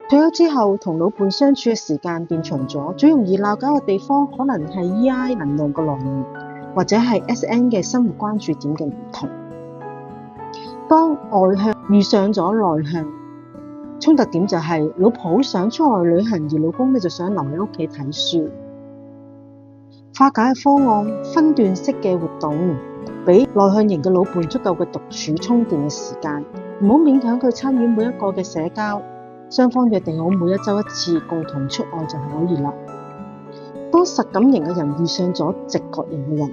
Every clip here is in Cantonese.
退休之後同老伴相處嘅時間變長咗，最容易鬧交嘅地方可能係 EI 能量嘅來源，或者係 SN 嘅生活關注點嘅唔同。當外向遇上咗內向，衝突點就係老婆好想出外旅行，而老公就想留喺屋企睇書。化解嘅方案，分段式嘅活動，俾內向型嘅老伴足夠嘅獨處充電嘅時間，唔好勉強佢參與每一個嘅社交，雙方約定好每一周一次共同出外就可以啦。當實感型嘅人遇上咗直覺型嘅人，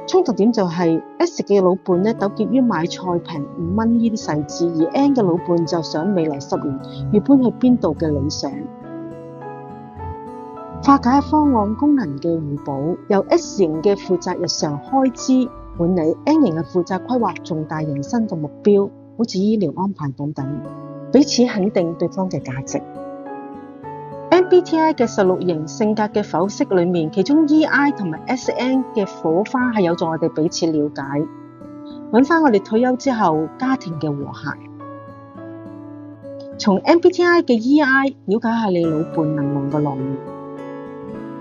衝突點就係 S 嘅老伴糾結於買菜平5蚊呢啲細節，而 N 嘅老伴就想未來10年要搬去邊度嘅理想。化解方案，功能嘅互補，由 S 型嘅負責日常開支管理， N 型嘅負責規劃重大人生嘅目標，好似醫療安排等等，彼此肯定對方嘅價值。MBTI 嘅16型性格嘅剖析裏面，其中 EI 同埋 SN 嘅火花係有助我哋彼此了解，揾返我哋退休之後家庭嘅和諧。從 MBTI 嘅 EI 了解下你老伴能量嘅來源。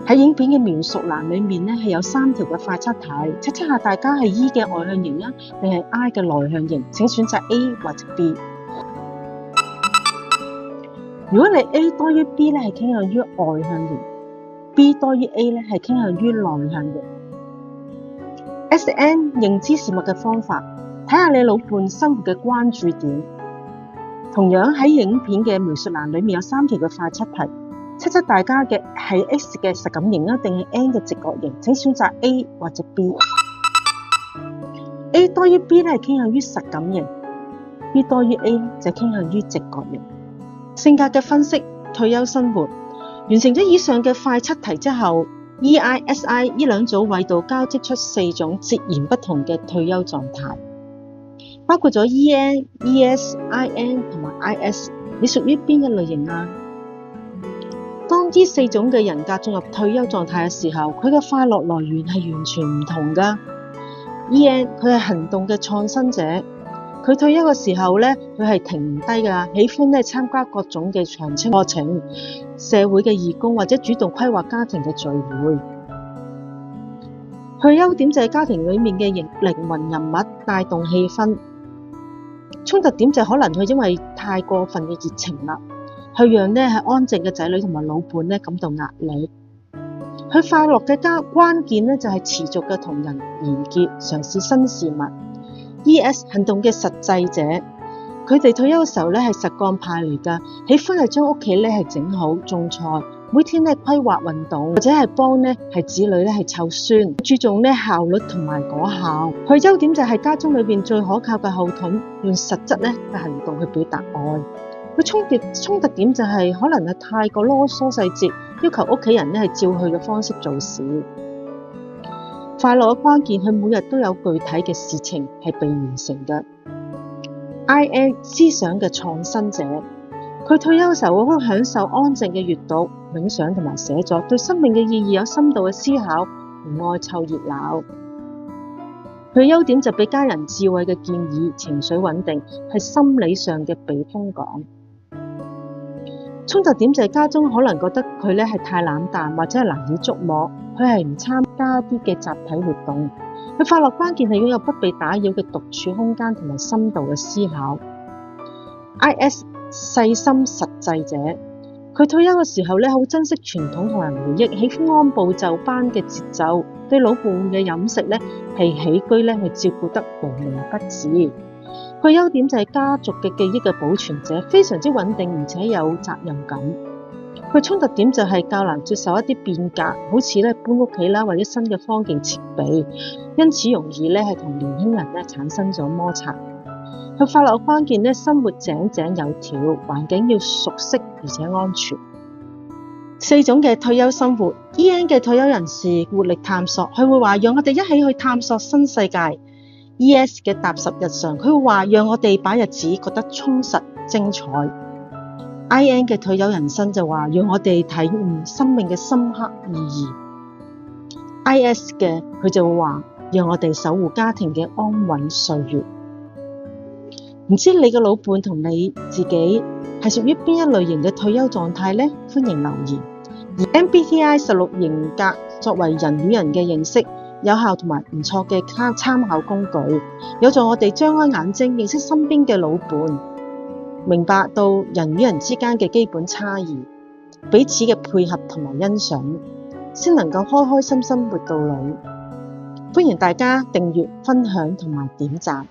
喺影片嘅描述欄裏面係有3條嘅快測題，測下大家係 E 嘅外向型定係 I 嘅內向型，請選擇 A 或者 B。如果你 A 多於 B 係傾向於外向型， B 多於 A 係傾向於內向型。SN 認知事物嘅方法，睇下你老伴生活嘅關注點。同樣喺影片嘅描述欄裏面有3條嘅快測題，測大家嘅係 X 嘅實感型定係 N 嘅直覺型，請選擇 A 或者 B。A 多於 B 係傾向於實感型， B 多於 A 就傾向於直覺型。性格嘅分析，退休生活。完成咗以上嘅快測題之後， EI、SI 呢兩組緯度交織出4種截然不同嘅退休狀態，包括咗 EN、ES、IN 同埋 IS。你屬於邊一類型啊？當呢4種嘅人格進入退休狀態嘅時候，佢嘅快樂來源係完全唔同㗎。EN 佢係行動嘅創新者，佢退休嘅時候佢係停唔低㗎，喜歡參加各種嘅長青課程、社會嘅義工或者主動規劃家庭嘅聚會。佢優點就係家庭裡面嘅靈魂人物，帶動氣氛。衝突點就可能佢因為太過分嘅熱情啦，去讓係安靜嘅仔女同埋老伴感到壓力。佢快樂嘅關鍵就係持續嘅同人連結，嘗試新事物。ES 行動嘅實際者，佢哋退休嘅時候係實幹派嚟㗎，喜歡將屋企整好種菜，每天規劃運動，或者幫子女湊孫，注重效率同埋果效。佢優點就係家中裏邊最可靠嘅後盾，用實質嘅行動去表達愛。佢衝突點就係可能太過囉嗦細節，要求屋企人照佢嘅方式做事。快樂嘅關鍵，佢每日都有具體嘅事情係被完成嘅。IN 思想嘅創新者，佢退休嘅時候會好享受安靜嘅閱讀、冥想同埋寫作，對生命嘅意義有深度嘅思考，唔愛湊熱鬧。佢優點就俾家人智慧嘅建議，情緒穩定，係心理上嘅避風港。衝突點就係家中可能覺得佢係太冷淡或者係難以捉摸，佢係唔參加啲嘅集體活動。佢快樂關鍵係擁有不被打擾嘅獨處空間同埋深度嘅思考。IS 細心實際者，佢退休嘅時候好珍惜傳統同人回憶，喜歡按部就班嘅節奏，對老伴嘅飲食係起居去照顧得無微不至。佢優點就係家族嘅記憶嘅保存者，非常之穩定而且有責任感。佢衝突點就係較難接受一啲變革，好似搬屋企啦或者新嘅科技設備，因此容易係同年輕人產生咗摩擦。佢快樂關鍵生活井井有條，環境要熟悉而且安全。4種嘅退休生活。EN 嘅退休人士活力探索，佢會話讓我哋一起去探索新世界。ES 嘅踏實日常，佢會話讓我哋把日子覺得充實精彩。IN 嘅退休人生就話讓我哋體悟生命嘅深刻意義。IS 嘅佢就會話讓我哋守護家庭嘅安穩歲月。唔知你嘅老伴同你自己係屬於邊一類型嘅退休狀態呢？歡迎留言。而 MBTI 16型格作為人與人嘅認識，有效同埋唔錯嘅參考工具，有助我哋張開眼睛認識身邊嘅老伴，明白到人與人之間嘅基本差異，彼此嘅配合同埋欣賞，先能夠開開心心活到老。歡迎大家訂閱、分享同埋點讚。